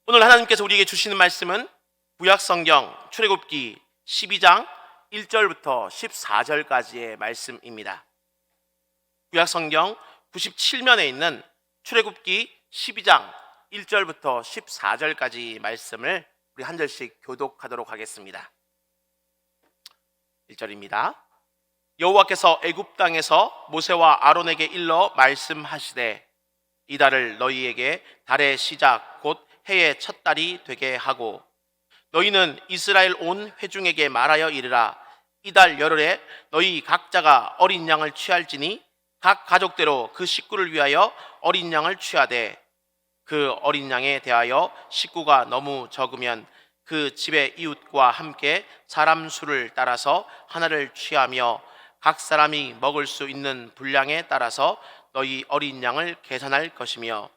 오늘 하나님께서 우리에게 주시는 말씀은 구약성경 출애굽기 12장 1절부터 14절까지의 말씀입니다. 구약성경 97면에 있는 출애굽기 12장 1절부터 14절까지 말씀을 우리 한 절씩 교독하도록 하겠습니다. 1절입니다. 여호와께서 애굽 땅에서 모세와 아론에게 일러 말씀하시되 이 달을 너희에게 달의 시작 곧 해의 첫 달이 되게 하고 너희는 이스라엘 온 회중에게 말하여 이르라. 이 달 열흘에 너희 각자가 어린 양을 취할지니 각 가족대로 그 식구를 위하여 어린 양을 취하되 그 어린 양에 대하여 식구가 너무 적으면 그 집의 이웃과 함께 사람 수를 따라서 하나를 취하며 각 사람이 먹을 수 있는 분량에 따라서 너희 어린 양을 계산할 것이며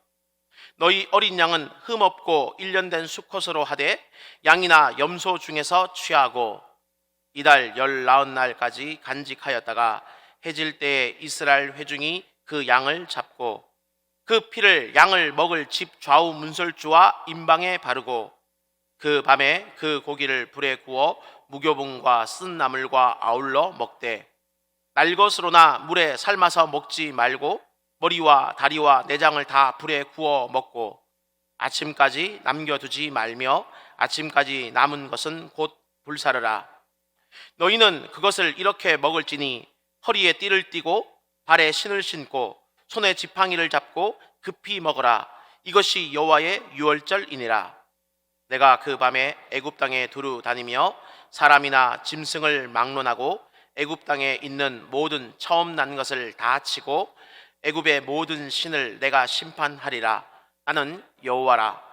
너희 어린 양은 흠없고 1년 된 수컷으로 하되 양이나 염소 중에서 취하고 이달 19날까지 간직하였다가 해질 때에 이스라엘 회중이 그 양을 잡고 그 피를 양을 먹을 집 좌우 문설주와 임방에 바르고 그 밤에 그 고기를 불에 구워 무교분과 쓴 나물과 아울러 먹되 날것으로나 물에 삶아서 먹지 말고 머리와 다리와 내장을 다 불에 구워 먹고 아침까지 남겨두지 말며 아침까지 남은 것은 곧 불사르라. 너희는 그것을 이렇게 먹을지니 허리에 띠를 띠고 발에 신을 신고 손에 지팡이를 잡고 급히 먹으라. 이것이 여호와의 유월절이니라. 내가 그 밤에 애굽 땅에 두루 다니며 사람이나 짐승을 막론하고 애굽 땅에 있는 모든 처음 난 것을 다 치고 애굽의 모든 신을 내가 심판하리라. 나는 여호와라.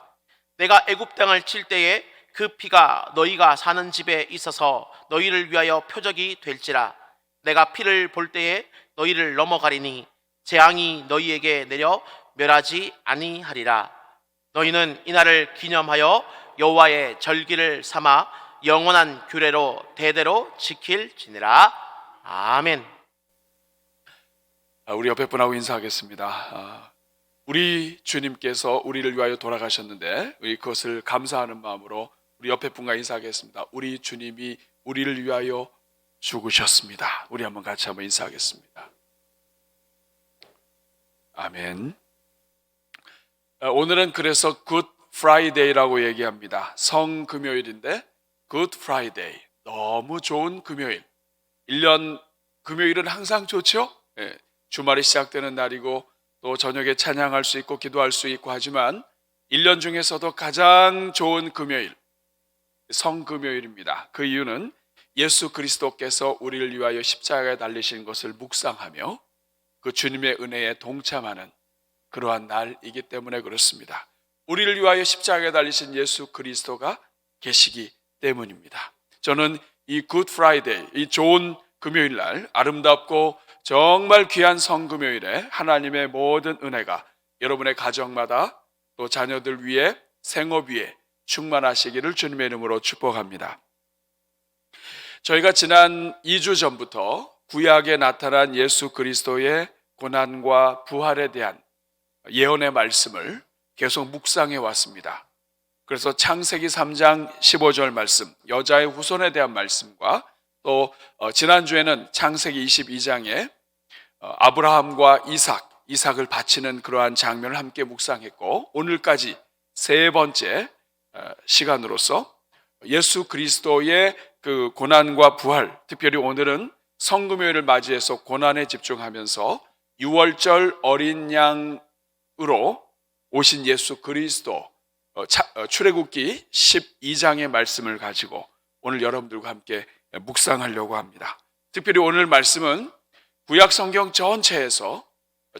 내가 애굽 땅을 칠 때에 그 피가 너희가 사는 집에 있어서 너희를 위하여 표적이 될지라. 내가 피를 볼 때에 너희를 넘어가리니 재앙이 너희에게 내려 멸하지 아니하리라. 너희는 이날을 기념하여 여호와의 절기를 삼아 영원한 규례로 대대로 지킬지니라. 아멘. 우리 옆에 분하고 인사하겠습니다. 우리 주님께서 우리를 위하여 돌아가셨는데 우리 그것을 감사하는 마음으로 우리 옆에 분과 인사하겠습니다. 우리 주님이 우리를 위하여 죽으셨습니다. 우리 한번 같이 한번 인사하겠습니다. 아멘. 오늘은 그래서 굿 프라이데이라고 얘기합니다. 성금요일인데 굿 프라이데이, 너무 좋은 금요일. 1년 금요일은 항상 좋죠? 주말이 시작되는 날이고 또 저녁에 찬양할 수 있고 기도할 수 있고 하지만 1년 중에서도 가장 좋은 금요일, 성금요일입니다. 그 이유는 예수 그리스도께서 우리를 위하여 십자가에 달리신 것을 묵상하며 그 주님의 은혜에 동참하는 그러한 날이기 때문에 그렇습니다. 우리를 위하여 십자가에 달리신 예수 그리스도가 계시기 때문입니다. 저는 이 굿 프라이데이, 이 좋은 금요일 날, 아름답고 정말 귀한 성금요일에 하나님의 모든 은혜가 여러분의 가정마다 또 자녀들 위에, 생업 위에 충만하시기를 주님의 이름으로 축복합니다. 저희가 지난 2주 전부터 구약에 나타난 예수 그리스도의 고난과 부활에 대한 예언의 말씀을 계속 묵상해 왔습니다. 그래서 창세기 3장 15절 말씀, 여자의 후손에 대한 말씀과 또 지난주에는 창세기 22장에 아브라함과 이삭을 바치는 그러한 장면을 함께 묵상했고 오늘까지 세 번째 시간으로서 예수 그리스도의 그 고난과 부활, 특별히 오늘은 성금요일을 맞이해서 고난에 집중하면서 유월절 어린 양으로 오신 예수 그리스도 출애굽기 12장의 말씀을 가지고 오늘 여러분들과 함께 묵상하려고 합니다. 특별히 오늘 말씀은 구약 성경 전체에서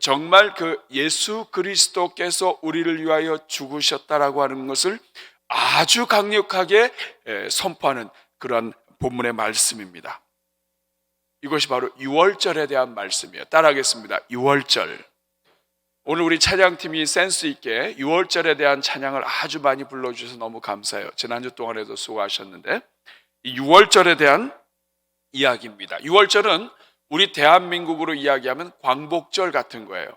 정말 그 예수 그리스도께서 우리를 위하여 죽으셨다라고 하는 것을 아주 강력하게 선포하는 그런 본문의 말씀입니다. 이것이 바로 유월절에 대한 말씀이에요. 따라하겠습니다. 유월절. 오늘 우리 찬양팀이 센스 있게 유월절에 대한 찬양을 아주 많이 불러주셔서 너무 감사해요. 지난주 동안에도 수고하셨는데 이 유월절에 대한 이야기입니다. 유월절은 우리 대한민국으로 이야기하면 광복절 같은 거예요.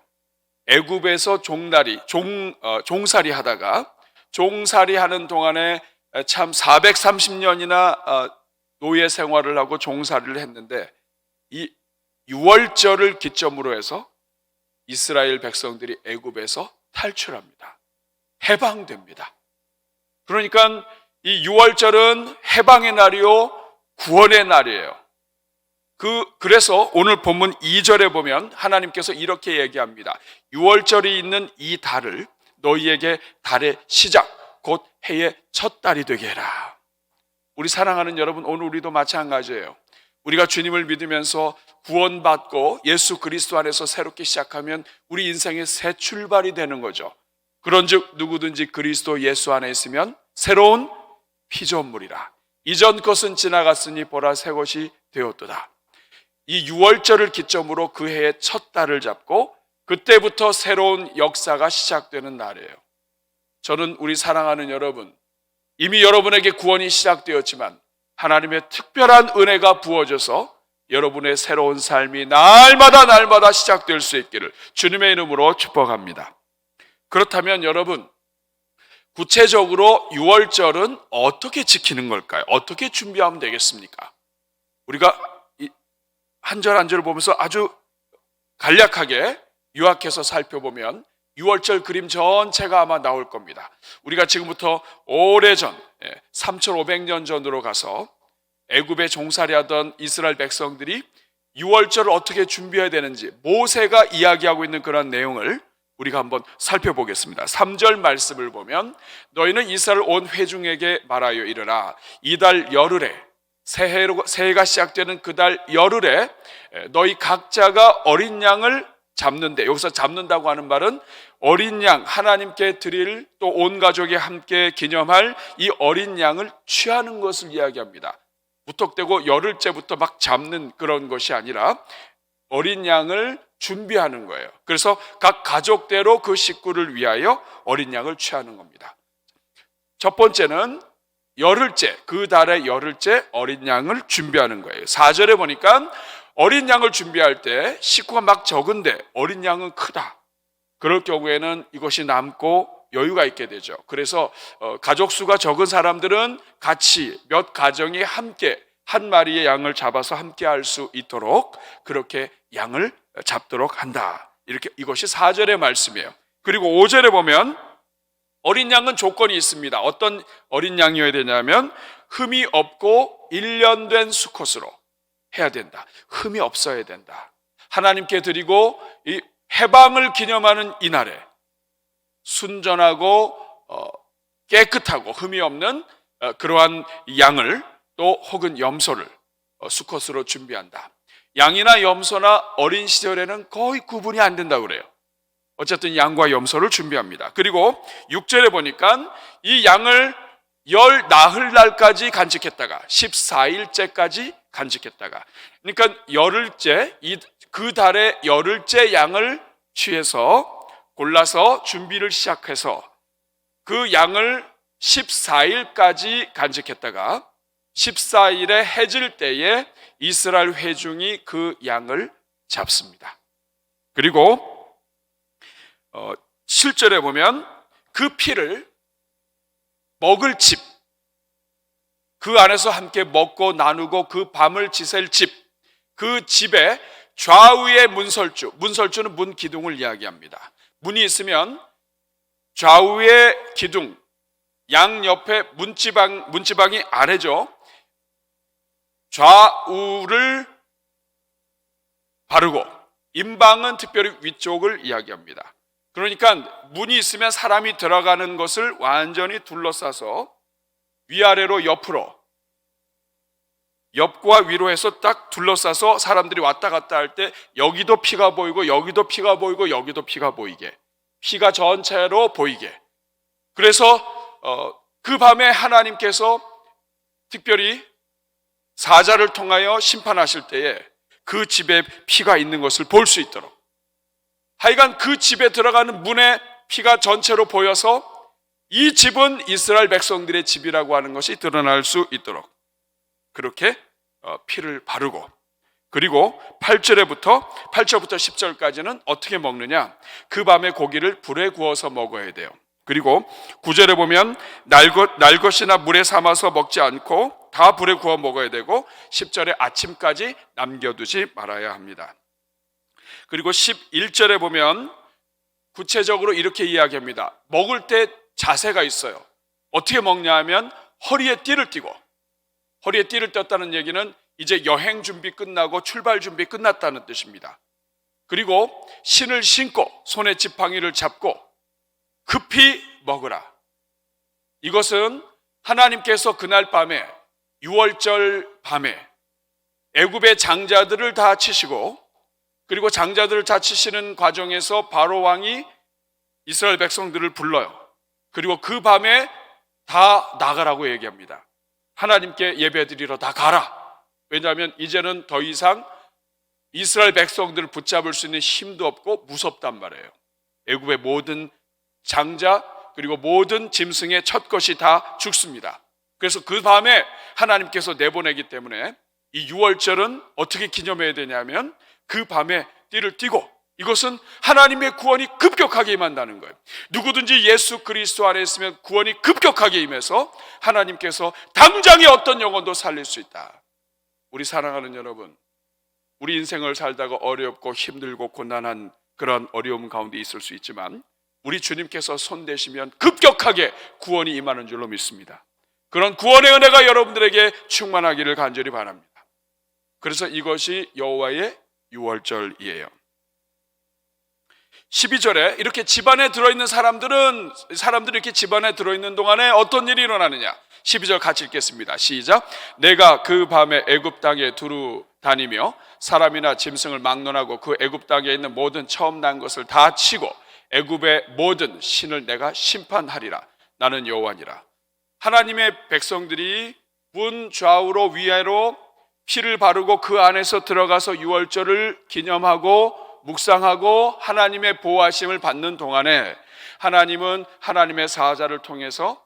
애굽에서 종살이 하다가 종살이 하는 동안에 참 430년이나 노예 생활을 하고 종살이를 했는데, 이 유월절을 기점으로 해서 이스라엘 백성들이 애굽에서 탈출합니다. 해방됩니다. 그러니까 이 유월절은 해방의 날이요, 구원의 날이에요. 그래서 오늘 본문 2절에 보면 하나님께서 이렇게 얘기합니다. 유월절이 있는 이 달을 너희에게 달의 시작, 곧 해의 첫 달이 되게 해라. 우리 사랑하는 여러분, 오늘 우리도 마찬가지예요. 우리가 주님을 믿으면서 구원받고 예수 그리스도 안에서 새롭게 시작하면 우리 인생의 새 출발이 되는 거죠. 그런즉 누구든지 그리스도 예수 안에 있으면 새로운 피조물이라. 이전 것은 지나갔으니 보라 새 것이 되었도다. 이 유월절을 기점으로 그 해의 첫 달을 잡고 그때부터 새로운 역사가 시작되는 날이에요. 저는 우리 사랑하는 여러분, 이미 여러분에게 구원이 시작되었지만 하나님의 특별한 은혜가 부어져서 여러분의 새로운 삶이 날마다 시작될 수 있기를 주님의 이름으로 축복합니다. 그렇다면 여러분, 구체적으로 유월절은 어떻게 지키는 걸까요? 어떻게 준비하면 되겠습니까? 우리가 한 절 한 절을 보면서 아주 간략하게 요약해서 살펴보면 유월절 그림 전체가 아마 나올 겁니다. 우리가 지금부터 오래전 3500년 전으로 가서 애굽에 종살이하던 이스라엘 백성들이 유월절을 어떻게 준비해야 되는지 모세가 이야기하고 있는 그런 내용을 우리가 한번 살펴보겠습니다. 3절 말씀을 보면 너희는 이스라엘 온 회중에게 말하여 이르라. 이달 열흘에 새해가 시작되는 그 달 열흘에 너희 각자가 어린 양을 잡는데, 여기서 잡는다고 하는 말은 어린 양, 하나님께 드릴 또 온 가족이 함께 기념할 이 어린 양을 취하는 것을 이야기합니다. 무턱대고 열흘째부터 막 잡는 그런 것이 아니라 어린 양을 준비하는 거예요. 그래서 각 가족대로 그 식구를 위하여 어린 양을 취하는 겁니다. 첫 번째는 열흘째, 그 달의 열흘째 어린 양을 준비하는 거예요. 4절에 보니까 어린 양을 준비할 때 식구가 막 적은데 어린 양은 크다. 그럴 경우에는 이것이 남고 여유가 있게 되죠. 그래서 가족 수가 적은 사람들은 같이 몇 가정이 함께 한 마리의 양을 잡아서 함께 할 수 있도록 그렇게 양을 잡도록 한다. 이것이 4절의 말씀이에요. 그리고 5절에 보면 어린 양은 조건이 있습니다. 어떤 어린 양이어야 되냐면 흠이 없고 1년 된 수컷으로 해야 된다. 흠이 없어야 된다. 하나님께 드리고 이 해방을 기념하는 이날에 순전하고 깨끗하고 흠이 없는 그러한 양을 또 혹은 염소를 수컷으로 준비한다. 양이나 염소나 어린 시절에는 거의 구분이 안 된다고 그래요. 어쨌든 양과 염소를 준비합니다. 그리고 6절에 보니까 이 양을 열 나흘날까지 간직했다가 14일째까지 간직했다가, 그러니까 열흘째, 그 달에 열흘째 양을 취해서 골라서 준비를 시작해서 그 양을 14일까지 간직했다가 14일에 해질 때에 이스라엘 회중이 그 양을 잡습니다. 그리고 7절에 보면 그 피를 먹을 집, 그 안에서 함께 먹고 나누고 그 밤을 지샐 집, 그 집에 좌우의 문설주는 문 기둥을 이야기합니다. 문이 있으면 좌우의 기둥, 양 옆에 문지방이 아래죠. 좌우를 바르고 임방은 특별히 위쪽을 이야기합니다. 그러니까 문이 있으면 사람이 들어가는 것을 완전히 둘러싸서 위아래로 옆과 위로 해서 딱 둘러싸서 사람들이 왔다 갔다 할 때 여기도 피가 보이고 여기도 피가 보이고 여기도 피가 보이게, 피가 전체로 보이게. 그래서 그 밤에 하나님께서 특별히 사자를 통하여 심판하실 때에 그 집에 피가 있는 것을 볼 수 있도록, 하여간 그 집에 들어가는 문에 피가 전체로 보여서 이 집은 이스라엘 백성들의 집이라고 하는 것이 드러날 수 있도록 그렇게 피를 바르고, 그리고 8절부터 10절까지는 어떻게 먹느냐, 그 밤에 고기를 불에 구워서 먹어야 돼요. 그리고 9절에 보면 날 것이나 물에 삶아서 먹지 않고 다 불에 구워 먹어야 되고 10절에 아침까지 남겨두지 말아야 합니다. 그리고 11절에 보면 구체적으로 이렇게 이야기합니다. 먹을 때 자세가 있어요. 어떻게 먹냐 하면 허리에 띠를 띠고, 허리에 띠를 떴다는 얘기는 이제 여행 준비 끝나고 출발 준비 끝났다는 뜻입니다. 그리고 신을 신고 손에 지팡이를 잡고 급히 먹으라. 이것은 하나님께서 그날 밤에, 유월절 밤에 애굽의 장자들을 다 치시고, 그리고 장자들을 다 치시는 과정에서 바로 왕이 이스라엘 백성들을 불러요. 그리고 그 밤에 다 나가라고 얘기합니다. 하나님께 예배드리러 다 가라. 왜냐하면 이제는 더 이상 이스라엘 백성들을 붙잡을 수 있는 힘도 없고 무섭단 말이에요. 애굽의 모든 장자 그리고 모든 짐승의 첫 것이 다 죽습니다. 그래서 그 밤에 하나님께서 내보내기 때문에 이 유월절은 어떻게 기념해야 되냐면 그 밤에 띠를 띠고, 이것은 하나님의 구원이 급격하게 임한다는 거예요. 누구든지 예수 그리스도 안에 있으면 구원이 급격하게 임해서 하나님께서 당장에 어떤 영혼도 살릴 수 있다. 우리 사랑하는 여러분, 우리 인생을 살다가 어렵고 힘들고 고난한 그런 어려움 가운데 있을 수 있지만 우리 주님께서 손대시면 급격하게 구원이 임하는 줄로 믿습니다. 그런 구원의 은혜가 여러분들에게 충만하기를 간절히 바랍니다. 그래서 이것이 여호와의 유월절이에요. 12절에 이렇게 집안에 들어있는 사람들이 이렇게 집안에 들어있는 동안에 어떤 일이 일어나느냐. 12절 같이 읽겠습니다. 시작. 내가 그 밤에 애굽 땅에 두루 다니며 사람이나 짐승을 막론하고 그 애굽 땅에 있는 모든 처음 난 것을 다 치고 애굽의 모든 신을 내가 심판하리라. 나는 여호와니라. 하나님의 백성들이 문 좌우로 위아래로 피를 바르고 그 안에서 들어가서 유월절을 기념하고 묵상하고 하나님의 보호하심을 받는 동안에 하나님은 하나님의 사자를 통해서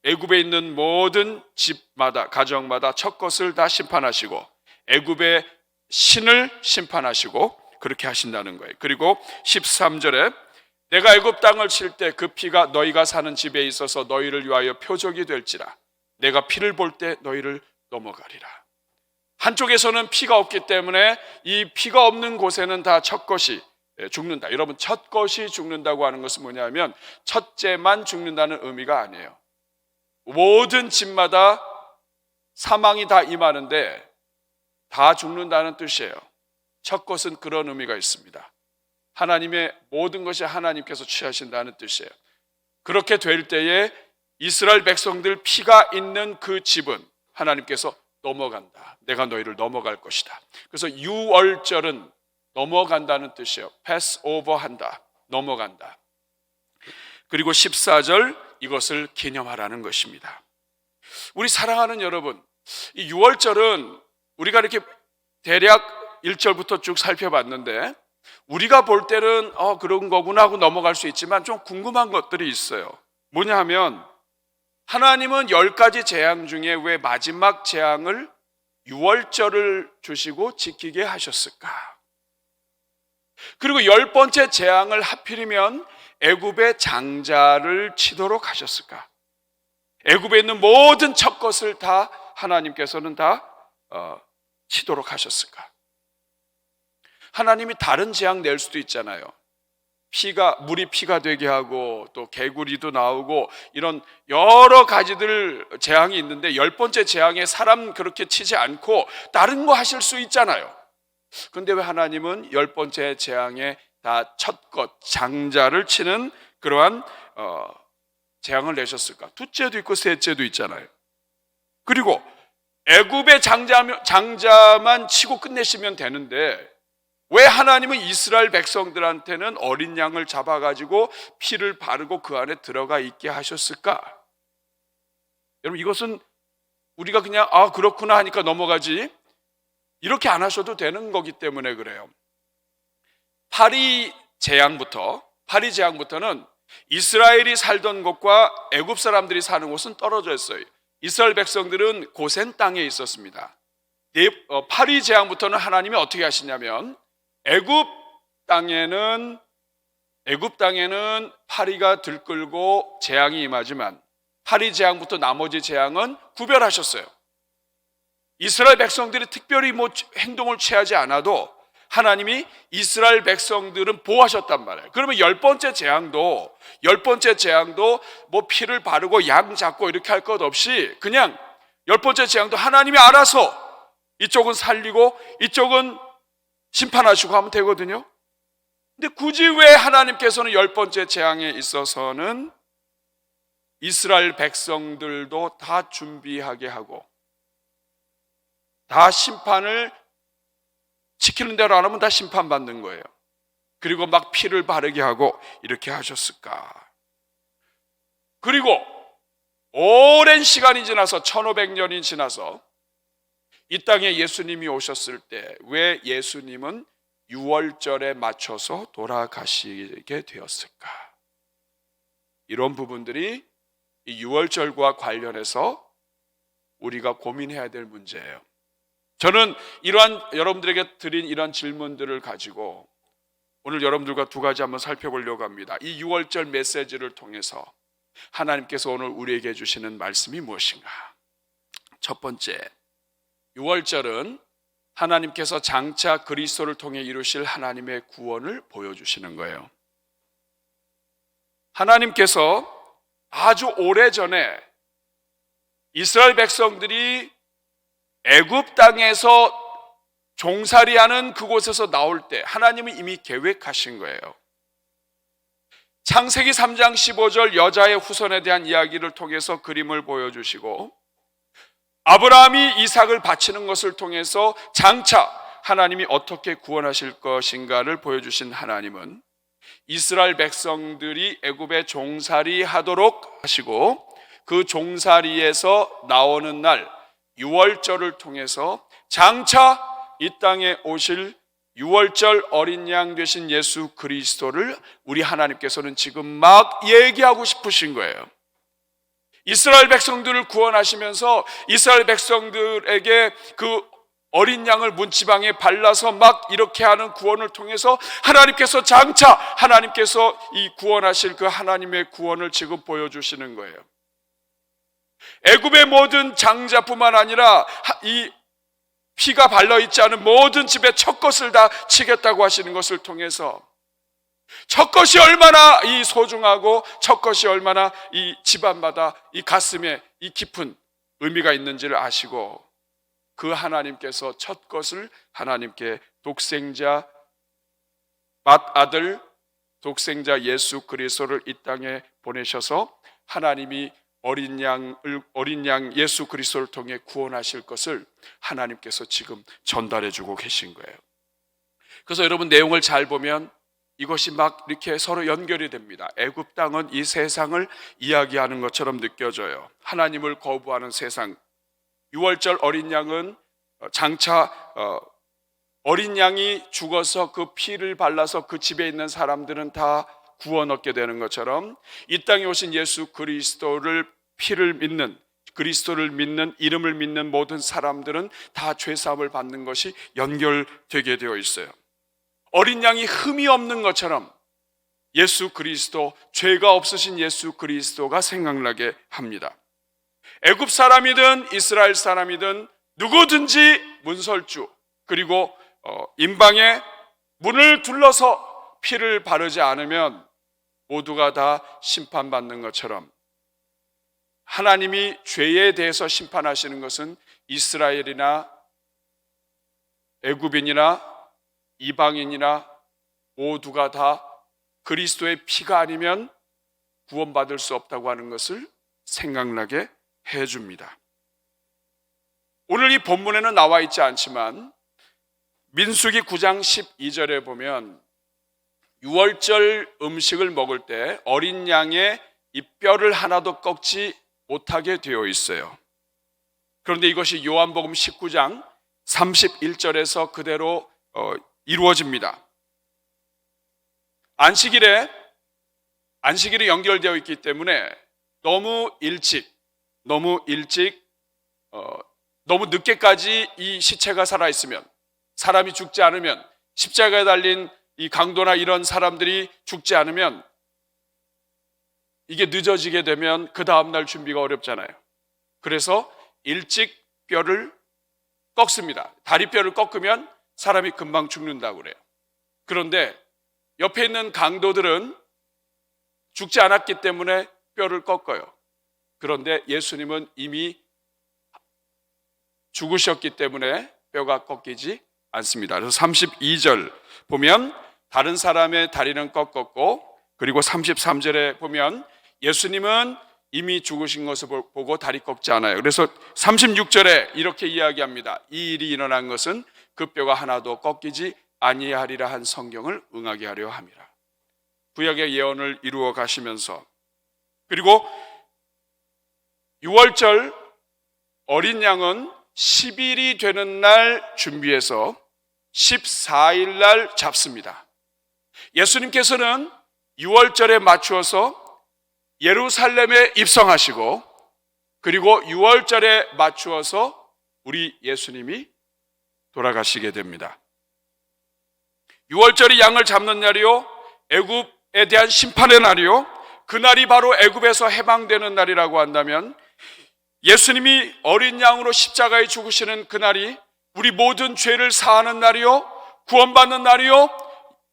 애굽에 있는 모든 집마다 가정마다 첫 것을 다 심판하시고 애굽의 신을 심판하시고 그렇게 하신다는 거예요. 그리고 13절에 내가 애굽 땅을 칠 때 그 피가 너희가 사는 집에 있어서 너희를 위하여 표적이 될지라. 내가 피를 볼 때 너희를 넘어가리라. 한쪽에서는 피가 없기 때문에 이 피가 없는 곳에는 다 첫 것이 죽는다. 여러분, 첫 것이 죽는다고 하는 것은 뭐냐면 첫째만 죽는다는 의미가 아니에요. 모든 집마다 사망이 다 임하는데 다 죽는다는 뜻이에요. 첫 것은 그런 의미가 있습니다. 하나님의 모든 것이 하나님께서 취하신다는 뜻이에요. 그렇게 될 때에 이스라엘 백성들 피가 있는 그 집은 하나님께서 넘어간다. 내가 너희를 넘어갈 것이다. 그래서 유월절은 넘어간다는 뜻이에요. pass over 한다. 넘어간다. 그리고 14절 이것을 기념하라는 것입니다. 우리 사랑하는 여러분, 이 유월절은 우리가 이렇게 대략 1절부터 쭉 살펴봤는데 우리가 볼 때는 그런 거구나 하고 넘어갈 수 있지만 좀 궁금한 것들이 있어요. 뭐냐 하면 하나님은 10가지 재앙 중에 왜 마지막 재앙을 유월절을 주시고 지키게 하셨을까? 그리고 10번째 재앙을 하필이면 애굽의 장자를 치도록 하셨을까? 애굽에 있는 모든 첫 것을 다 하나님께서는 다 치도록 하셨을까? 하나님이 다른 재앙 낼 수도 있잖아요. 물이 피가 되게 하고 또 개구리도 나오고 이런 여러 가지들 재앙이 있는데 10번째 재앙에 사람 그렇게 치지 않고 다른 거 하실 수 있잖아요. 그런데 왜 하나님은 10번째 재앙에 다 첫 것 장자를 치는 그러한 재앙을 내셨을까? 둘째도 있고 셋째도 있잖아요. 그리고 애굽의 장자만 치고 끝내시면 되는데 왜 하나님은 이스라엘 백성들한테는 어린 양을 잡아가지고 피를 바르고 그 안에 들어가 있게 하셨을까? 여러분, 이것은 우리가 그냥 그렇구나 하니까 넘어가지 이렇게 안 하셔도 되는 거기 때문에 그래요. 파리 재앙부터는 이스라엘이 살던 곳과 애굽 사람들이 사는 곳은 떨어져 있어요. 이스라엘 백성들은 고센 땅에 있었습니다. 파리 재앙부터는 하나님이 어떻게 하시냐면 애굽 땅에는 파리가 들끓고 재앙이 임하지만 파리 재앙부터 나머지 재앙은 구별하셨어요. 이스라엘 백성들이 특별히 행동을 취하지 않아도 하나님이 이스라엘 백성들은 보호하셨단 말이에요. 그러면 열 번째 재앙도 피를 바르고 양 잡고 이렇게 할 것 없이 그냥 열 번째 재앙도 하나님이 알아서 이쪽은 살리고 이쪽은 심판하시고 하면 되거든요. 근데 굳이 왜 하나님께서는 열 번째 재앙에 있어서는 이스라엘 백성들도 다 준비하게 하고 다 심판을 지키는 대로 안 하면 다 심판받는 거예요. 그리고 막 피를 바르게 하고 이렇게 하셨을까? 그리고 오랜 시간이 지나서 1500년이 지나서 이 땅에 예수님이 오셨을 때 왜 예수님은 유월절에 맞춰서 돌아가시게 되었을까? 이런 부분들이 이 유월절과 관련해서 우리가 고민해야 될 문제예요. 저는 여러분들에게 드린 이런 질문들을 가지고 오늘 여러분들과 두 가지 한번 살펴보려고 합니다. 이 유월절 메시지를 통해서 하나님께서 오늘 우리에게 주시는 말씀이 무엇인가? 첫 번째, 유월절은 하나님께서 장차 그리스도를 통해 이루실 하나님의 구원을 보여주시는 거예요. 하나님께서 아주 오래전에 이스라엘 백성들이 애굽 땅에서 종살이하는 그곳에서 나올 때 하나님은 이미 계획하신 거예요. 창세기 3장 15절 여자의 후손에 대한 이야기를 통해서 그림을 보여주시고 아브라함이 이삭을 바치는 것을 통해서 장차 하나님이 어떻게 구원하실 것인가를 보여주신 하나님은 이스라엘 백성들이 애굽에 종살이하도록 하시고 그 종살이에서 나오는 날 유월절을 통해서 장차 이 땅에 오실 유월절 어린 양 되신 예수 그리스도를 우리 하나님께서는 지금 막 얘기하고 싶으신 거예요. 이스라엘 백성들을 구원하시면서 이스라엘 백성들에게 그 어린 양을 문지방에 발라서 막 이렇게 하는 구원을 통해서 하나님께서 장차 하나님께서 이 구원하실 그 하나님의 구원을 지금 보여주시는 거예요. 애굽의 모든 장자뿐만 아니라 이 피가 발라있지 않은 모든 집의 첫 것을 다 치겠다고 하시는 것을 통해서 첫 것이 얼마나 이 소중하고 첫 것이 얼마나 이 집안마다 이 가슴에 이 깊은 의미가 있는지를 아시고 그 하나님께서 첫 것을 하나님께 독생자 맏아들 독생자 예수 그리스도를 이 땅에 보내셔서 하나님이 어린 양 예수 그리스도를 통해 구원하실 것을 하나님께서 지금 전달해 주고 계신 거예요. 그래서 여러분 내용을 잘 보면 이것이 막 이렇게 서로 연결이 됩니다. 애굽 땅은 이 세상을 이야기하는 것처럼 느껴져요. 하나님을 거부하는 세상. 유월절 어린 양은 장차 어린 양이 죽어서 그 피를 발라서 그 집에 있는 사람들은 다 구원 얻게 되는 것처럼 이 땅에 오신 예수 그리스도를 피를 믿는 그리스도를 믿는 이름을 믿는 모든 사람들은 다 죄사함을 받는 것이 연결되게 되어 있어요. 어린 양이 흠이 없는 것처럼 예수 그리스도, 죄가 없으신 예수 그리스도가 생각나게 합니다. 애굽 사람이든 이스라엘 사람이든 누구든지 문설주 그리고 임방에 문을 둘러서 피를 바르지 않으면 모두가 다 심판받는 것처럼 하나님이 죄에 대해서 심판하시는 것은 이스라엘이나 애굽인이나 이방인이나 모두가 다 그리스도의 피가 아니면 구원받을 수 없다고 하는 것을 생각나게 해줍니다. 오늘 이 본문에는 나와 있지 않지만 민수기 9장 12절에 보면 유월절 음식을 먹을 때 어린 양의 이 뼈를 하나도 꺾지 못하게 되어 있어요. 그런데 이것이 요한복음 19장 31절에서 그대로 이루어집니다. 안식일에 연결되어 있기 때문에 너무 너무 늦게까지 이 시체가 살아있으면 사람이 죽지 않으면 십자가에 달린 이 강도나 이런 사람들이 죽지 않으면 이게 늦어지게 되면 그 다음날 준비가 어렵잖아요. 그래서 일찍 뼈를 꺾습니다. 다리뼈를 꺾으면 사람이 금방 죽는다고 그래요. 그런데 옆에 있는 강도들은 죽지 않았기 때문에 뼈를 꺾어요. 그런데 예수님은 이미 죽으셨기 때문에 뼈가 꺾이지 않습니다. 그래서 32절 보면 다른 사람의 다리는 꺾었고, 그리고 33절에 보면 예수님은 이미 죽으신 것을 보고 다리 꺾지 않아요. 그래서 36절에 이렇게 이야기합니다. 이 일이 일어난 것은 그 뼈가 하나도 꺾이지 아니하리라 한 성경을 응하게 하려 함이라. 구약의 예언을 이루어 가시면서, 그리고 6월절 어린 양은 10일이 되는 날 준비해서 14일 날 잡습니다. 예수님께서는 6월절에 맞추어서 예루살렘에 입성하시고, 그리고 6월절에 맞추어서 우리 예수님이 돌아가시게 됩니다. 6월절이 양을 잡는 날이요, 애굽에 대한 심판의 날이요, 그날이 바로 애굽에서 해방되는 날이라고 한다면, 예수님이 어린 양으로 십자가에 죽으시는 그날이 우리 모든 죄를 사하는 날이요, 구원받는 날이요,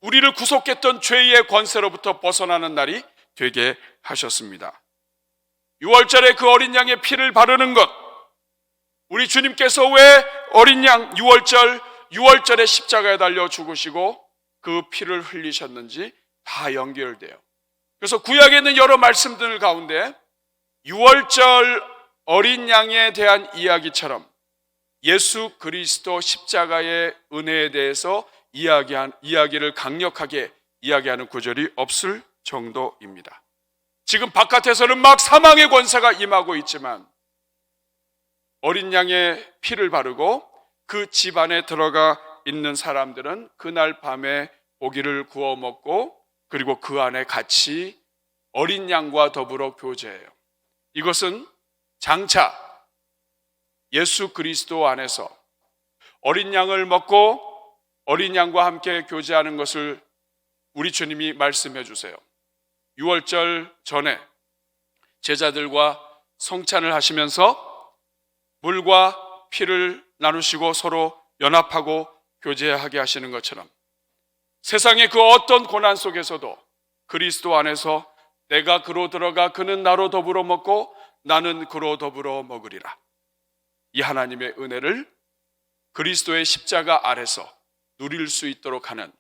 우리를 구속했던 죄의 권세로부터 벗어나는 날이 되게 하셨습니다. 6월절에 그 어린 양의 피를 바르는 것, 우리 주님께서 왜 어린 양 6월절에 십자가에 달려 죽으시고 그 피를 흘리셨는지 다 연결돼요. 그래서 구약에 있는 여러 말씀들 가운데 6월절 어린 양에 대한 이야기처럼 예수 그리스도 십자가의 은혜에 대해서 이야기를 강력하게 이야기하는 구절이 없을 정도입니다. 지금 바깥에서는 막 사망의 권세가 임하고 있지만 어린 양의 피를 바르고 그 집 안에 들어가 있는 사람들은 그날 밤에 고기를 구워 먹고, 그리고 그 안에 같이 어린 양과 더불어 교제해요. 이것은 장차 예수 그리스도 안에서 어린 양을 먹고 어린 양과 함께 교제하는 것을 우리 주님이 말씀해 주세요. 6월절 전에 제자들과 성찬을 하시면서 물과 피를 나누시고 서로 연합하고 교제하게 하시는 것처럼, 세상의 그 어떤 고난 속에서도 그리스도 안에서 내가 그로 들어가 그는 나로 더불어 먹고 나는 그로 더불어 먹으리라. 이 하나님의 은혜를 그리스도의 십자가 아래서 누릴 수 있도록 하는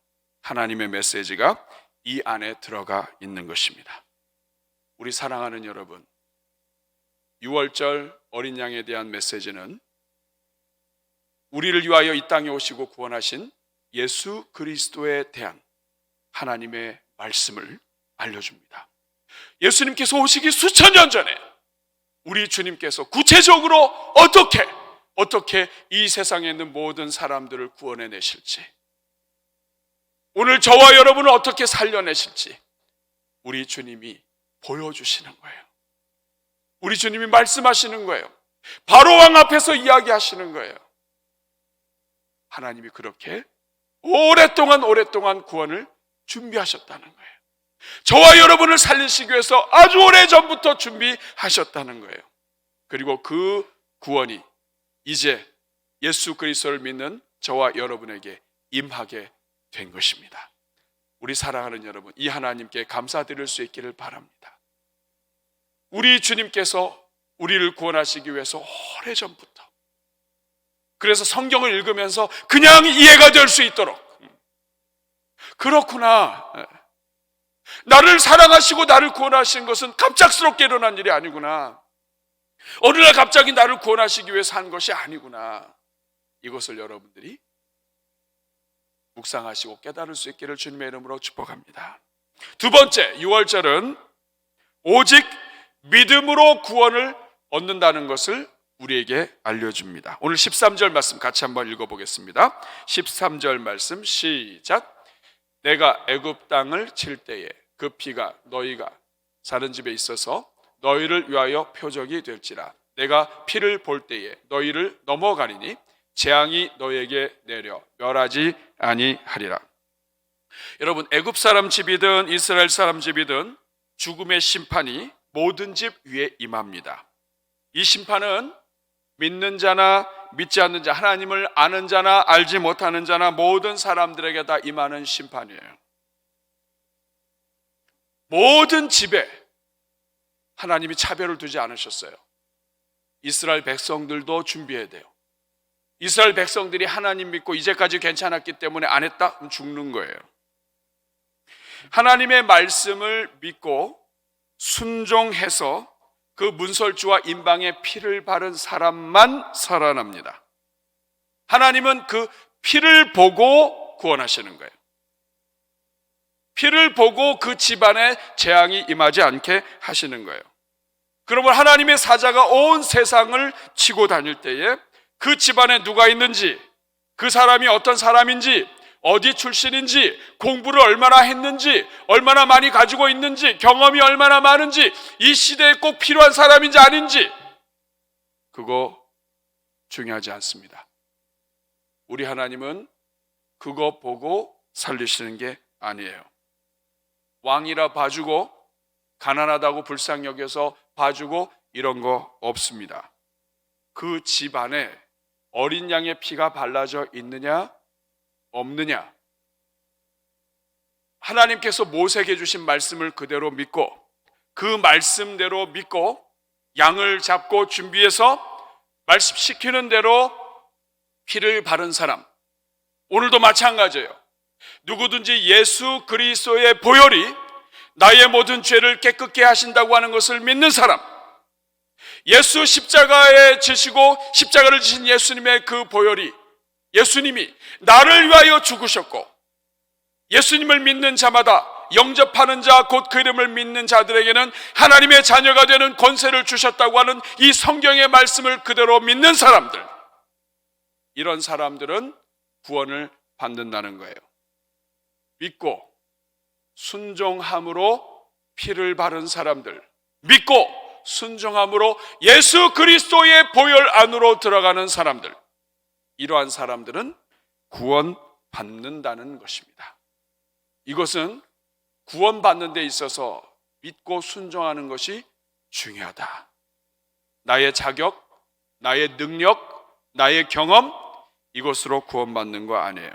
하나님의 메시지가 이 안에 들어가 있는 것입니다. 우리 사랑하는 여러분, 6월절 어린 양에 대한 메시지는 우리를 위하여 이 땅에 오시고 구원하신 예수 그리스도에 대한 하나님의 말씀을 알려줍니다. 예수님께서 오시기 수천 년 전에 우리 주님께서 구체적으로 어떻게 이 세상에 있는 모든 사람들을 구원해 내실지, 오늘 저와 여러분을 어떻게 살려내실지 우리 주님이 보여주시는 거예요. 우리 주님이 말씀하시는 거예요. 바로왕 앞에서 이야기하시는 거예요. 하나님이 그렇게 오랫동안 구원을 준비하셨다는 거예요. 저와 여러분을 살리시기 위해서 아주 오래전부터 준비하셨다는 거예요. 그리고 그 구원이 이제 예수 그리스도를 믿는 저와 여러분에게 임하게 된 것입니다. 우리 사랑하는 여러분, 이 하나님께 감사드릴 수 있기를 바랍니다. 우리 주님께서 우리를 구원하시기 위해서 오래전부터, 그래서 성경을 읽으면서 그냥 이해가 될 수 있도록, 그렇구나, 나를 사랑하시고 나를 구원하신 것은 갑작스럽게 일어난 일이 아니구나, 어느 날 갑자기 나를 구원하시기 위해서 한 것이 아니구나, 이것을 여러분들이 묵상하시고 깨달을 수 있기를 주님의 이름으로 축복합니다. 두 번째, 6월절은 오직 믿음으로 구원을 얻는다는 것을 우리에게 알려줍니다. 오늘 13절 말씀 같이 한번 읽어보겠습니다. 13절 말씀 시작. 내가 애굽 땅을 칠 때에 그 피가 너희가 사는 집에 있어서 너희를 위하여 표적이 될지라. 내가 피를 볼 때에 너희를 넘어가리니 재앙이 너희에게 내려 멸하지 아니하리라. 여러분, 애굽 사람 집이든 이스라엘 사람 집이든 죽음의 심판이 모든 집 위에 임합니다. 이 심판은 믿는 자나 믿지 않는 자, 하나님을 아는 자나 알지 못하는 자나 모든 사람들에게 다 임하는 심판이에요. 모든 집에 하나님이 차별을 두지 않으셨어요. 이스라엘 백성들도 준비해야 돼요. 이스라엘 백성들이 하나님 믿고 이제까지 괜찮았기 때문에 안 했다? 그럼 죽는 거예요. 하나님의 말씀을 믿고 순종해서 그 문설주와 임방의 피를 바른 사람만 살아납니다. 하나님은 그 피를 보고 구원하시는 거예요. 피를 보고 그 집안에 재앙이 임하지 않게 하시는 거예요. 그러면 하나님의 사자가 온 세상을 치고 다닐 때에 그 집안에 누가 있는지, 그 사람이 어떤 사람인지, 어디 출신인지, 공부를 얼마나 했는지, 얼마나 많이 가지고 있는지, 경험이 얼마나 많은지, 이 시대에 꼭 필요한 사람인지 아닌지, 그거 중요하지 않습니다. 우리 하나님은 그거 보고 살리시는 게 아니에요. 왕이라 봐주고 가난하다고 불쌍히 여겨서 봐주고 이런 거 없습니다. 그 집안에 어린 양의 피가 발라져 있느냐 없느냐, 하나님께서 모세에게 주신 말씀을 그대로 믿고 그 말씀대로 믿고 양을 잡고 준비해서 말씀시키는 대로 피를 바른 사람, 오늘도 마찬가지예요. 누구든지 예수 그리스도의 보혈이 나의 모든 죄를 깨끗게 하신다고 하는 것을 믿는 사람, 예수 십자가에 지시고 십자가를 지신 예수님의 그 보혈이, 예수님이 나를 위하여 죽으셨고 예수님을 믿는 자마다, 영접하는 자 곧 그 이름을 믿는 자들에게는 하나님의 자녀가 되는 권세를 주셨다고 하는 이 성경의 말씀을 그대로 믿는 사람들, 이런 사람들은 구원을 받는다는 거예요. 믿고 순종함으로 피를 바른 사람들, 믿고 순종함으로 예수 그리스도의 보혈 안으로 들어가는 사람들, 이러한 사람들은 구원받는다는 것입니다. 이것은 구원받는 데 있어서 믿고 순종하는 것이 중요하다. 나의 자격, 나의 능력, 나의 경험, 이것으로 구원받는 거 아니에요.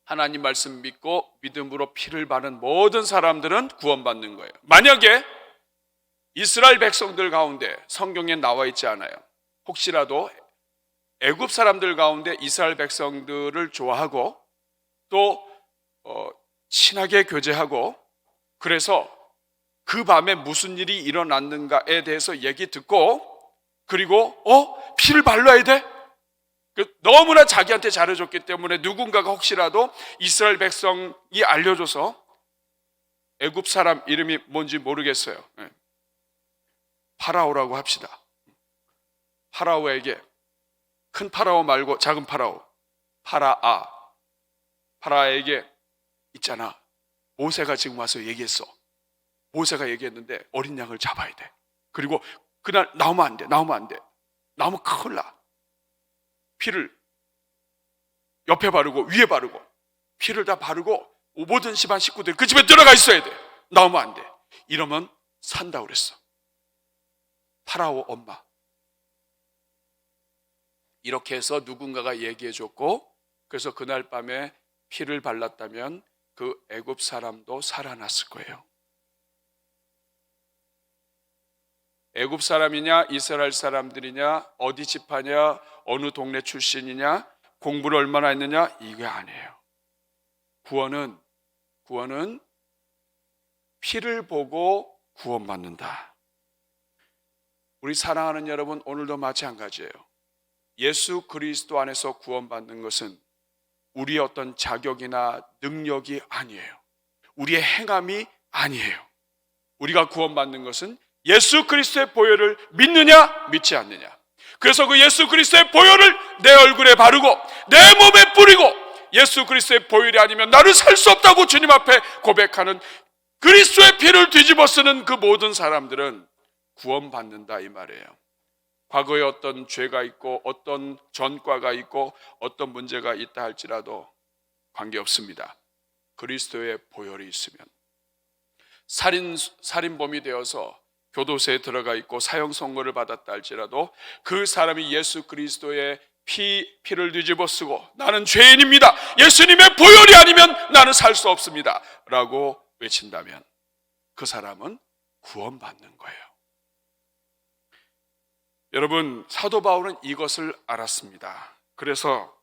하나님 말씀 믿고 믿음으로 피를 바른 모든 사람들은 구원받는 거예요. 만약에 이스라엘 백성들 가운데 성경에 나와 있지 않아요. 혹시라도 애굽 사람들 가운데 이스라엘 백성들을 좋아하고 또 친하게 교제하고, 그래서 그 밤에 무슨 일이 일어났는가에 대해서 얘기 듣고, 그리고 피를 발라야 돼? 너무나 자기한테 잘해줬기 때문에 누군가가 혹시라도 이스라엘 백성이 알려줘서, 애굽 사람 이름이 뭔지 모르겠어요. 파라오라고 합시다. 파라오에게, 큰 파라오 말고 작은 파라오, 파라에게 있잖아, 모세가 지금 와서 얘기했어. 모세가 얘기했는데 어린 양을 잡아야 돼. 그리고 그날 나오면 안 돼. 나오면 큰일 나. 피를 옆에 바르고 위에 바르고 피를 다 바르고 모든 집안 식구들 그 집에 들어가 있어야 돼. 나오면 안 돼. 이러면 산다고 그랬어. 파라오 엄마. 이렇게 해서 누군가가 얘기해 줬고, 그래서 그날 밤에 피를 발랐다면 그 애굽 사람도 살아났을 거예요. 애굽 사람이냐 이스라엘 사람들이냐, 어디 지파냐, 어느 동네 출신이냐, 공부를 얼마나 했느냐, 이게 아니에요. 구원은 피를 보고 구원받는다. 우리 사랑하는 여러분, 오늘도 마찬가지예요. 예수 그리스도 안에서 구원받는 것은 우리의 어떤 자격이나 능력이 아니에요. 우리의 행함이 아니에요. 우리가 구원받는 것은 예수 그리스도의 보혈을 믿느냐 믿지 않느냐. 그래서 그 예수 그리스도의 보혈을 내 얼굴에 바르고 내 몸에 뿌리고, 예수 그리스도의 보혈이 아니면 나를 살 수 없다고 주님 앞에 고백하는, 그리스도의 피를 뒤집어 쓰는 그 모든 사람들은 구원받는다, 이 말이에요. 과거에 어떤 죄가 있고 어떤 전과가 있고 어떤 문제가 있다 할지라도 관계없습니다. 그리스도의 보혈이 있으면, 살인범이 되어서 교도소에 들어가 있고 사형 선고를 받았다 할지라도 그 사람이 예수 그리스도의 피를 뒤집어 쓰고 나는 죄인입니다, 예수님의 보혈이 아니면 나는 살 수 없습니다 라고 외친다면 그 사람은 구원받는 거예요. 여러분, 사도 바울은 이것을 알았습니다. 그래서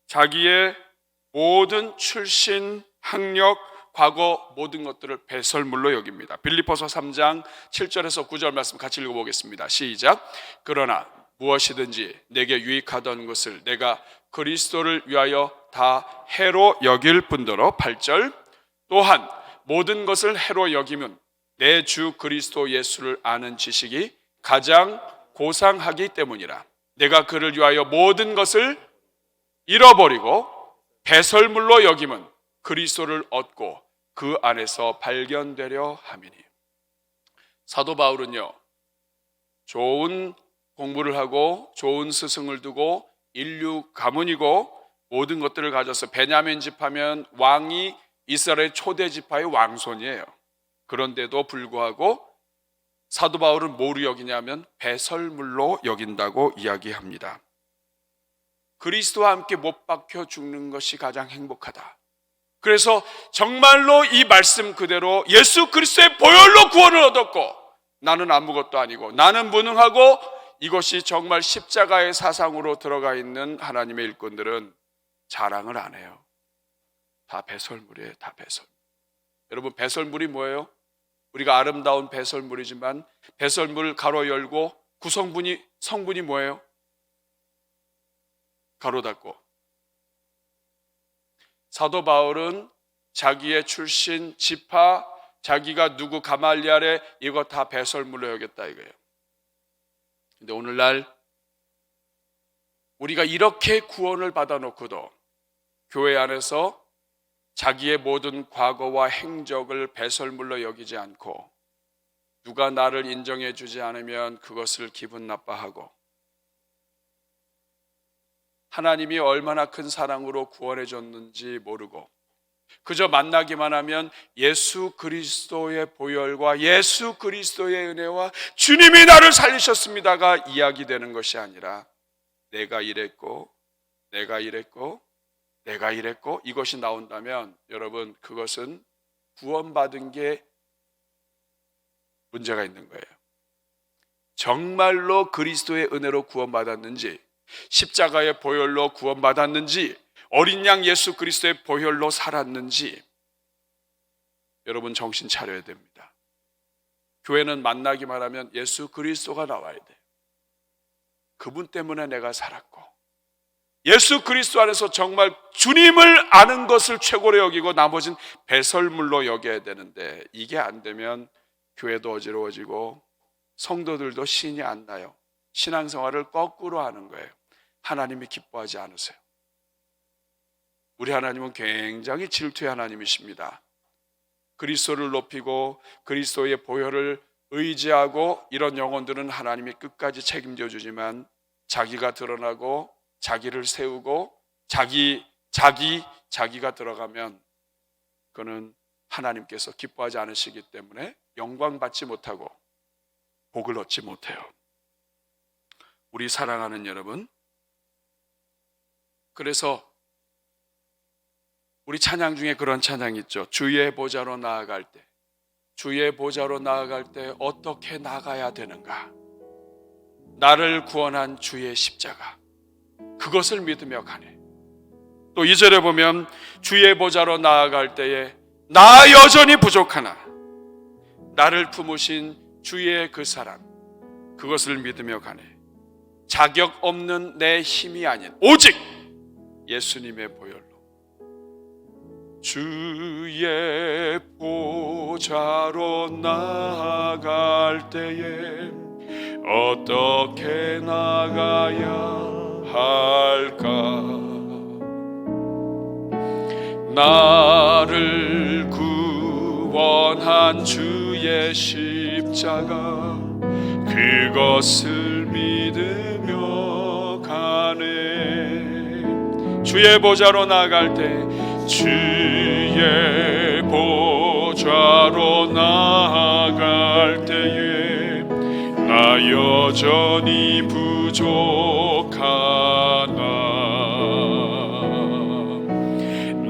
자기의 모든 출신, 학력, 과거 모든 것들을 배설물로 여깁니다. 빌립보서 3장 7절에서 9절 말씀 같이 읽어보겠습니다. 시작. 그러나 무엇이든지 내게 유익하던 것을 내가 그리스도를 위하여 다 해로 여길 뿐더러 8절 또한 모든 것을 해로 여기면 내 주 그리스도 예수를 아는 지식이 가장 고상하기 때문이라. 내가 그를 위하여 모든 것을 잃어버리고 배설물로 여김은 그리스도를 얻고 그 안에서 발견되려 함이니. 사도 바울은요, 좋은 공부를 하고 좋은 스승을 두고 인류 가문이고 모든 것들을 가져서 베냐민 집하면 왕이 이스라엘 초대 지파의 왕손이에요. 그런데도 불구하고 사도 바울은 뭐로 여기냐면 배설물로 여긴다고 이야기합니다. 그리스도와 함께 못 박혀 죽는 것이 가장 행복하다. 그래서 정말로 이 말씀 그대로 예수 그리스도의 보혈로 구원을 얻었고 나는 아무것도 아니고 나는 무능하고 이것이 정말 십자가의 사상으로 들어가 있는 하나님의 일꾼들은 자랑을 안 해요. 다 배설물이에요. 다 배설물. 여러분, 배설물이 뭐예요? 우리가 아름다운 배설물이지만 배설물 가로 열고 성분이 뭐예요? 가로 닫고. 사도 바울은 자기의 출신, 지파, 자기가 누구 가말리알에 이거 다 배설물로 여겼다 이거예요. 근데 오늘날 우리가 이렇게 구원을 받아놓고도 교회 안에서 자기의 모든 과거와 행적을 배설물로 여기지 않고 누가 나를 인정해 주지 않으면 그것을 기분 나빠하고 하나님이 얼마나 큰 사랑으로 구원해 줬는지 모르고 그저 만나기만 하면 예수 그리스도의 보혈과 예수 그리스도의 은혜와 주님이 나를 살리셨습니다가 이야기되는 것이 아니라 내가 이랬고 이것이 나온다면 여러분, 그것은 구원받은 게 문제가 있는 거예요. 정말로 그리스도의 은혜로 구원받았는지, 십자가의 보혈로 구원받았는지, 어린 양 예수 그리스도의 보혈로 살았는지 여러분 정신 차려야 됩니다. 교회는 만나기만 하면 예수 그리스도가 나와야 돼요. 그분 때문에 내가 살았고 예수 그리스도 안에서 정말 주님을 아는 것을 최고로 여기고 나머지는 배설물로 여겨야 되는데 이게 안 되면 교회도 어지러워지고 성도들도 신이 안 나요. 신앙생활을 거꾸로 하는 거예요. 하나님이 기뻐하지 않으세요. 우리 하나님은 굉장히 질투의 하나님이십니다. 그리스도를 높이고 그리스도의 보혈을 의지하고 이런 영혼들은 하나님이 끝까지 책임져 주지만 자기가 드러나고 자기를 세우고 자기가 들어가면 그는 하나님께서 기뻐하지 않으시기 때문에 영광 받지 못하고 복을 얻지 못해요. 우리 사랑하는 여러분, 그래서 우리 찬양 중에 그런 찬양이 있죠. 주의 보좌로 나아갈 때 어떻게 나가야 되는가? 나를 구원한 주의 십자가, 그것을 믿으며 가네. 또 2절에 보면 주의 보좌로 나아갈 때에 나 여전히 부족하나 나를 품으신 주의 그 사랑, 그것을 믿으며 가네. 자격 없는 내 힘이 아닌 오직 예수님의 보혈로. 주의 보좌로 나아갈 때에 어떻게 나가야 할까? 나를 구원한 주의 십자가, 그것을 믿으며 가네. 주의 보좌로 나갈 때 주의 보좌로 보좌로 나아갈 때에 나 여전히 부족하나.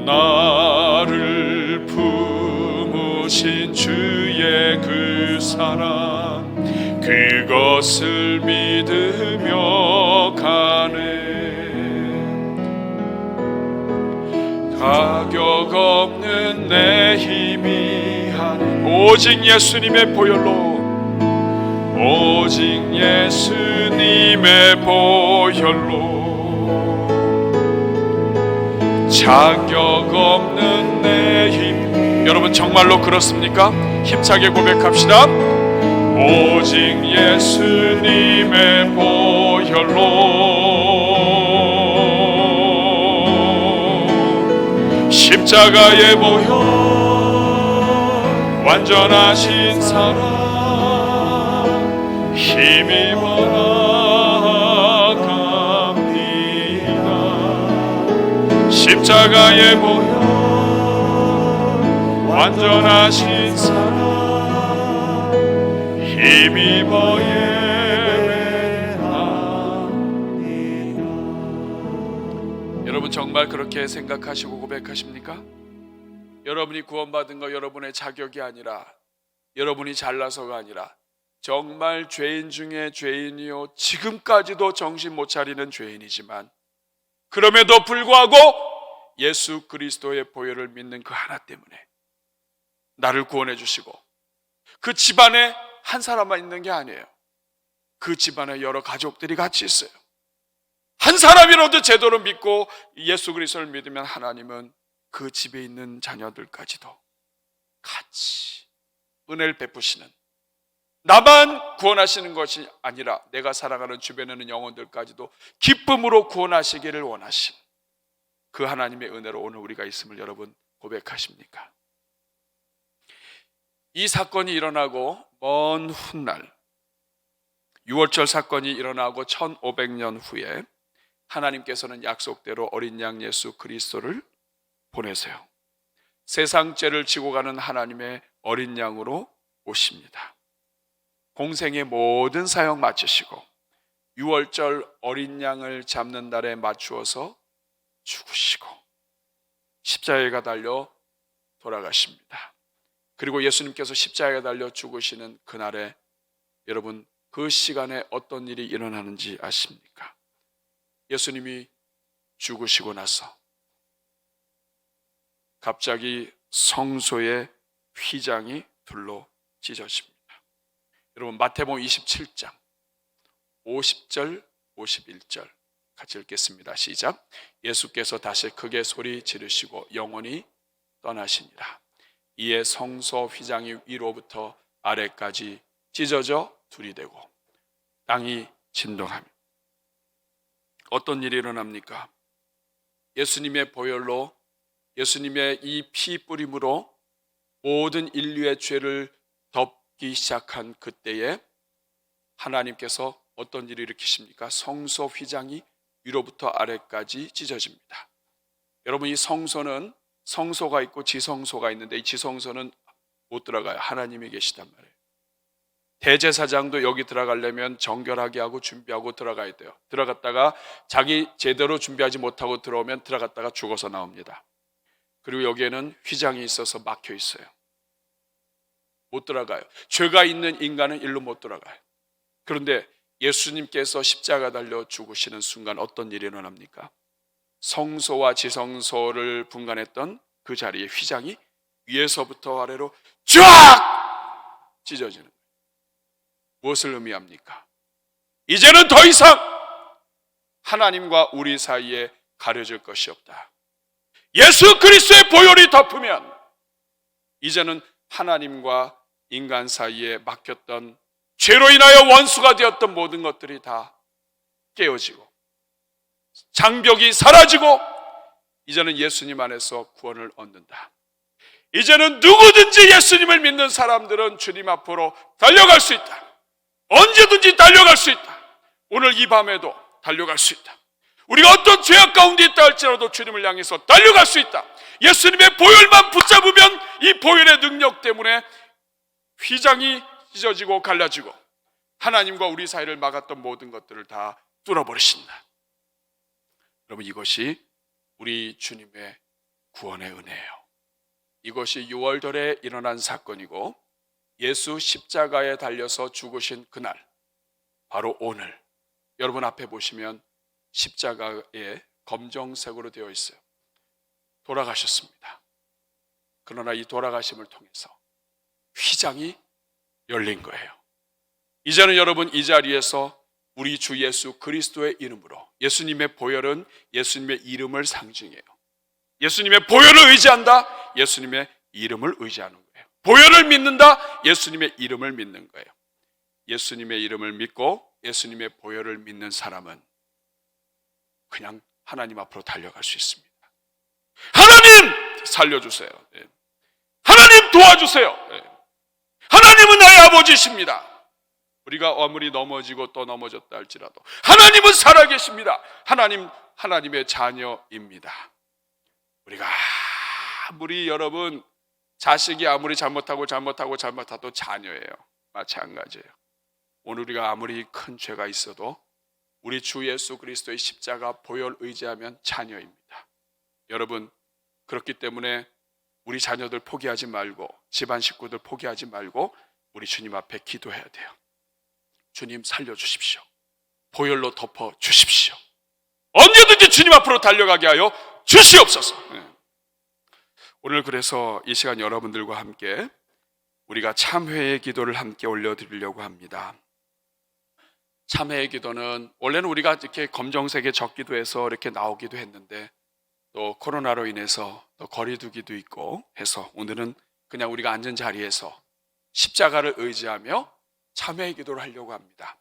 나를 품으신 주의 그 사랑, 그것을 믿으며 가네. 가격 없는 내 힘이 아닌 오직 예수님의 보혈로, 오직 예수님의 보혈로, 자격 없는 내 힘. 여러분 정말로 그렇습니까? 힘차게 고백합시다. 오직 예수님의 보혈로, 십자가의 보혈, 완전하신 사랑, 힘입어 나갑니다. 십자가의 보혈, 완전하신 사랑, 힘입어 예배합니다. 여러분 정말 그렇게 생각하시고 고백하십니까? 여러분이 구원받은 거 여러분의 자격이 아니라, 여러분이 잘나서가 아니라 정말 죄인 중에 죄인이요, 지금까지도 정신 못 차리는 죄인이지만 그럼에도 불구하고 예수 그리스도의 보혈을 믿는 그 하나 때문에 나를 구원해 주시고, 그 집안에 한 사람만 있는 게 아니에요. 그 집안에 여러 가족들이 같이 있어요. 한 사람이라도 제대로 믿고 예수 그리스도를 믿으면 하나님은 그 집에 있는 자녀들까지도 같이 은혜를 베푸시는, 나만 구원하시는 것이 아니라 내가 사랑하는 주변에 있는 영혼들까지도 기쁨으로 구원하시기를 원하신 그 하나님의 은혜로 오늘 우리가 있음을 여러분 고백하십니까? 이 사건이 일어나고 먼 훗날, 유월절 사건이 일어나고 1500년 후에 하나님께서는 약속대로 어린 양 예수 그리스도를 보내세요. 세상 죄를 지고 가는 하나님의 어린 양으로 오십니다. 공생의 모든 사역 마치시고 유월절 어린 양을 잡는 날에 맞추어서 죽으시고 십자가에 달려 돌아가십니다. 그리고 예수님께서 십자가에 달려 죽으시는 그날에 여러분 그 시간에 어떤 일이 일어나는지 아십니까? 예수님이 죽으시고 나서 갑자기 성소의 휘장이 둘로 찢어집니다. 여러분 마태복음 27장 50절 51절 같이 읽겠습니다. 시작. 예수께서 다시 크게 소리 지르시고 영원히 떠나시니라. 이에 성소 휘장이 위로부터 아래까지 찢어져 둘이 되고 땅이 진동하며. 어떤 일이 일어납니까? 예수님의 보혈로, 예수님의 이 피 뿌림으로 모든 인류의 죄를 덮기 시작한 그때에 하나님께서 어떤 일을 일으키십니까? 성소 휘장이 위로부터 아래까지 찢어집니다. 여러분 이 성소는 성소가 있고 지성소가 있는데 이 지성소는 못 들어가요. 하나님이 계시단 말이에요. 대제사장도 여기 들어가려면 정결하게 하고 준비하고 들어가야 돼요. 들어갔다가 자기 제대로 준비하지 못하고 들어오면 들어갔다가 죽어서 나옵니다. 그리고 여기에는 휘장이 있어서 막혀 있어요. 못 들어가요. 죄가 있는 인간은 일로 못 들어가요. 그런데 예수님께서 십자가 달려 죽으시는 순간 어떤 일이 일어납니까? 성소와 지성소를 분간했던 그 자리에 휘장이 위에서부터 아래로 쫙 찢어지는 거예요. 무엇을 의미합니까? 이제는 더 이상 하나님과 우리 사이에 가려질 것이 없다. 예수 그리스도의 보혈이 덮으면 이제는 하나님과 인간 사이에 막혔던 죄로 인하여 원수가 되었던 모든 것들이 다 깨어지고 장벽이 사라지고 이제는 예수님 안에서 구원을 얻는다. 이제는 누구든지 예수님을 믿는 사람들은 주님 앞으로 달려갈 수 있다. 언제든지 달려갈 수 있다. 오늘 이 밤에도 달려갈 수 있다. 우리가 어떤 죄악 가운데 있다 할지라도 주님을 향해서 달려갈 수 있다. 예수님의 보혈만 붙잡으면 이 보혈의 능력 때문에 휘장이 찢어지고 갈라지고 하나님과 우리 사이를 막았던 모든 것들을 다 뚫어버리신다. 여러분, 이것이 우리 주님의 구원의 은혜예요. 이것이 6월절에 일어난 사건이고 예수 십자가에 달려서 죽으신 그날, 바로 오늘 여러분 앞에 보시면 십자가에 검정색으로 되어 있어요. 돌아가셨습니다. 그러나 이 돌아가심을 통해서 휘장이 열린 거예요. 이제는 여러분 이 자리에서 우리 주 예수 그리스도의 이름으로, 예수님의 보혈은 예수님의 이름을 상징해요. 예수님의 보혈을 의지한다, 예수님의 이름을 의지하는 거예요. 보혈을 믿는다, 예수님의 이름을 믿는 거예요. 예수님의 이름을 믿고 예수님의 보혈을 믿는 사람은 그냥 하나님 앞으로 달려갈 수 있습니다. 하나님 살려주세요. 하나님 도와주세요. 하나님은 나의 아버지십니다. 우리가 아무리 넘어지고 또 넘어졌다 할지라도 하나님은 살아계십니다. 하나님의 자녀입니다. 우리가 아무리 여러분 자식이 아무리 잘못하고 잘못해도 자녀예요. 마찬가지예요. 오늘 우리가 아무리 큰 죄가 있어도 우리 주 예수 그리스도의 십자가 보혈 의지하면 자녀입니다. 여러분, 그렇기 때문에 우리 자녀들 포기하지 말고, 집안 식구들 포기하지 말고 우리 주님 앞에 기도해야 돼요. 주님 살려주십시오. 보혈로 덮어주십시오. 언제든지 주님 앞으로 달려가게 하여 주시옵소서. 오늘 그래서 이 시간 여러분들과 함께 우리가 참회의 기도를 함께 올려드리려고 합니다. 참회의 기도는 원래는 우리가 이렇게 검정색에 적기도 해서 이렇게 나오기도 했는데 또 코로나로 인해서 또 거리두기도 있고 해서 오늘은 그냥 우리가 앉은 자리에서 십자가를 의지하며 참회의 기도를 하려고 합니다.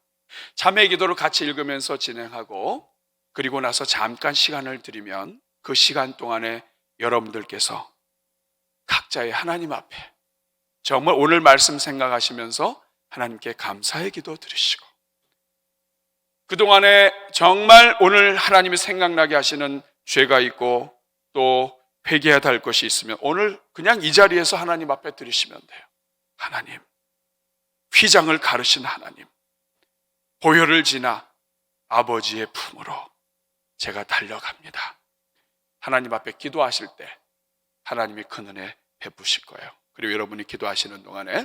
참회의 기도를 같이 읽으면서 진행하고 그리고 나서 잠깐 시간을 드리면 그 시간 동안에 여러분들께서 각자의 하나님 앞에 정말 오늘 말씀 생각하시면서 하나님께 감사의 기도 드리시고 그동안에 정말 오늘 하나님이 생각나게 하시는 죄가 있고 또 회개해야 할 것이 있으면 오늘 그냥 이 자리에서 하나님 앞에 드리시면 돼요. 하나님, 휘장을 가르신 하나님, 보혈을 지나 아버지의 품으로 제가 달려갑니다. 하나님 앞에 기도하실 때 하나님이 큰 은혜 베푸실 거예요. 그리고 여러분이 기도하시는 동안에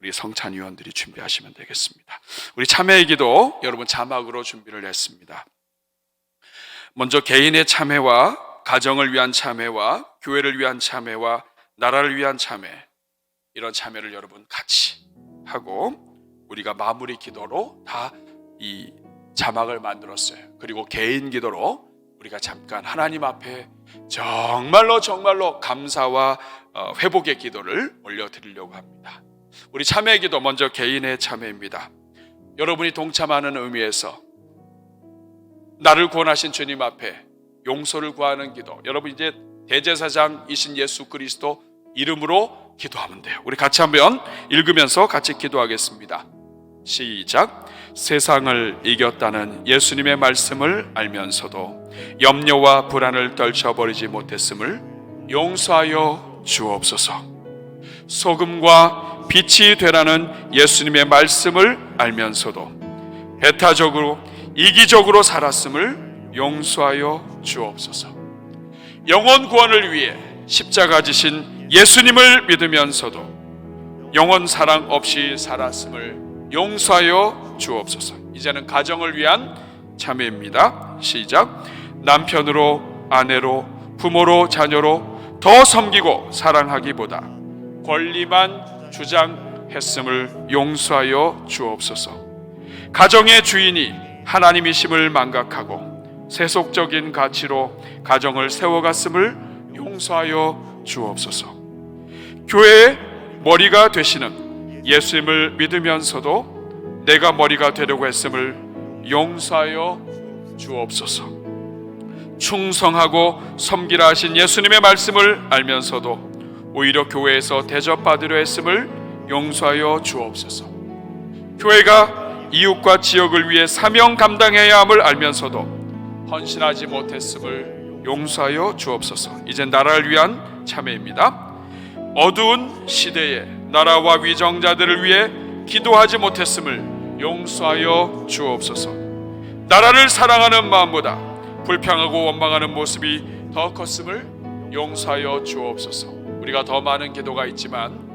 우리 성찬위원들이 준비하시면 되겠습니다. 우리 참회의 기도 여러분 자막으로 준비를 했습니다. 먼저 개인의 참회와 가정을 위한 참회와 교회를 위한 참회와 나라를 위한 참회, 이런 참회를 여러분 같이 하고 우리가 마무리 기도로 다 이 자막을 만들었어요. 그리고 개인 기도로 우리가 잠깐 하나님 앞에 정말로 감사와 회복의 기도를 올려드리려고 합니다. 우리 참회의 기도 먼저 개인의 참회입니다. 여러분이 동참하는 의미에서 나를 구원하신 주님 앞에 용서를 구하는 기도, 여러분 이제 대제사장이신 예수 그리스도 이름으로 기도하면 돼요. 우리 같이 한번 읽으면서 같이 기도하겠습니다. 시작. 세상을 이겼다는 예수님의 말씀을 알면서도 염려와 불안을 떨쳐버리지 못했음을 용서하여 주옵소서. 소금과 빛이 되라는 예수님의 말씀을 알면서도 배타적으로 이기적으로 살았음을 용서하여 주옵소서. 영혼 구원을 위해 십자가 지신 예수님을 믿으면서도 영혼 사랑 없이 살았음을 용서하여 주옵소서. 이제는 가정을 위한 참회입니다. 시작. 남편으로, 아내로, 부모로, 자녀로 더 섬기고 사랑하기보다 권리만 주장했음을 용서하여 주옵소서. 가정의 주인이 하나님이심을 망각하고 세속적인 가치로 가정을 세워갔음을 용서하여 주옵소서. 교회의 머리가 되시는 예수님을 믿으면서도 내가 머리가 되려고 했음을 용서하여 주옵소서. 충성하고 섬기라 하신 예수님의 말씀을 알면서도 오히려 교회에서 대접받으려 했음을 용서하여 주옵소서. 교회가 이웃과 지역을 위해 사명 감당해야 함을 알면서도 헌신하지 못했음을 용서하여 주옵소서. 이제 나라를 위한 참회입니다. 어두운 시대에 나라와 위정자들을 위해 기도하지 못했음을 용서하여 주옵소서. 나라를 사랑하는 마음보다 불평하고 원망하는 모습이 더 컸음을 용서하여 주옵소서. 우리가 더 많은 기도가 있지만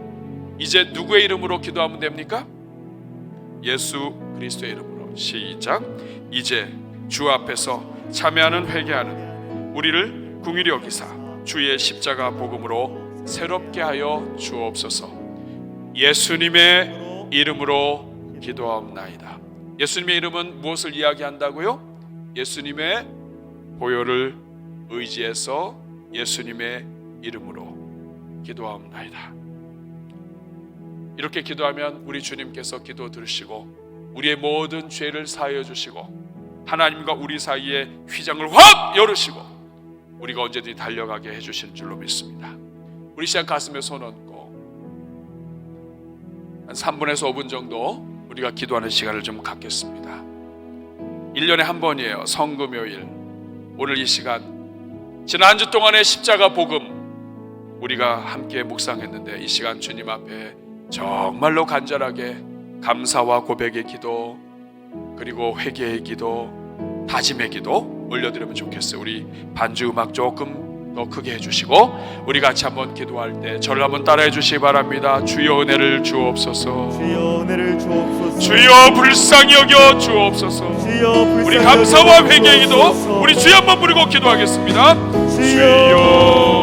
이제 누구의 이름으로 기도하면 됩니까? 예수 그리스도의 이름으로. 시작. 이제 주 앞에서 참회하는 회개하는 우리를 긍휼히 여기사 주의 십자가 복음으로 새롭게 하여 주옵소서. 예수님의 이름으로 기도하옵나이다. 예수님의 이름은 무엇을 이야기한다고요? 예수님의 보혈을 의지해서 예수님의 이름으로 기도하옵나이다. 이렇게 기도하면 우리 주님께서 기도 들으시고 우리의 모든 죄를 사하여 주시고 하나님과 우리 사이에 휘장을 확 열으시고 우리가 언제든지 달려가게 해주시는 줄로 믿습니다. 우리 시작 가슴에 손 얹고 한 3분에서 5분 정도 우리가 기도하는 시간을 좀 갖겠습니다. 1년에 한 번이에요. 성금요일. 오늘 이 시간 지난 한 주 동안의 십자가 복음 우리가 함께 묵상했는데 이 시간 주님 앞에 정말로 간절하게 감사와 고백의 기도 그리고 회개의 기도 다짐의 기도 올려드리면 좋겠어요. 우리 반주 음악 조금 더 크게 해주시고 우리 같이 한번 기도할 때 저를 한번 따라해 주시기 바랍니다. 주여 은혜를 주옵소서. 주여 은혜를 주옵소서. 주여 불쌍히 여겨 주옵소서. 주여 우리 불쌍히 감사와 여겨 회개의 기도 주옵소서. 우리 주여 한번 부르고 기도하겠습니다. 주여